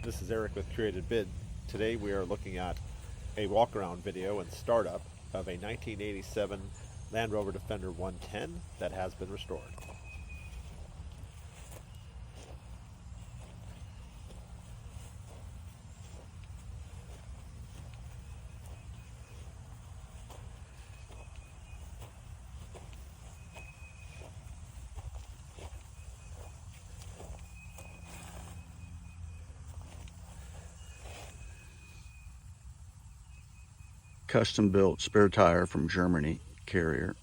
This is Eric with Curated Bid. Today we are looking at a walk-around video and startup of a 1987 Land Rover Defender 110 that has been restored. Custom built spare tire from Germany, Carrier.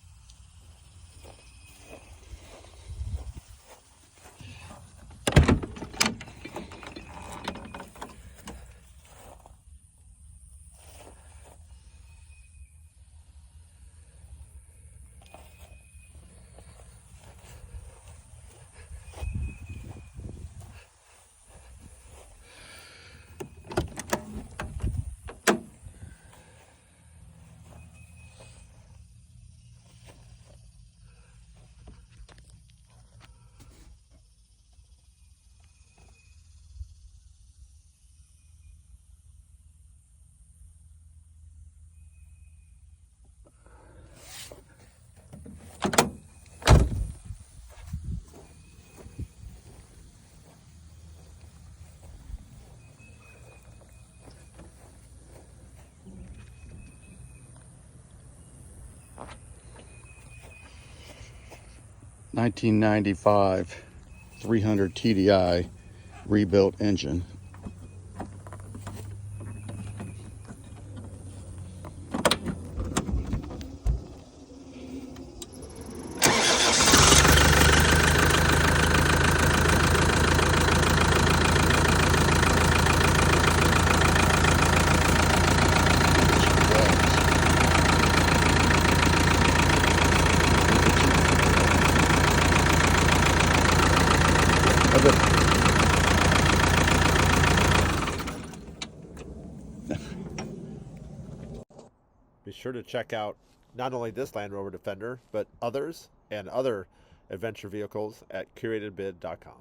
(1995) 300 TDI rebuilt engine. Be sure to check out not only this Land Rover Defender, but others and other adventure vehicles at curatedbid.com.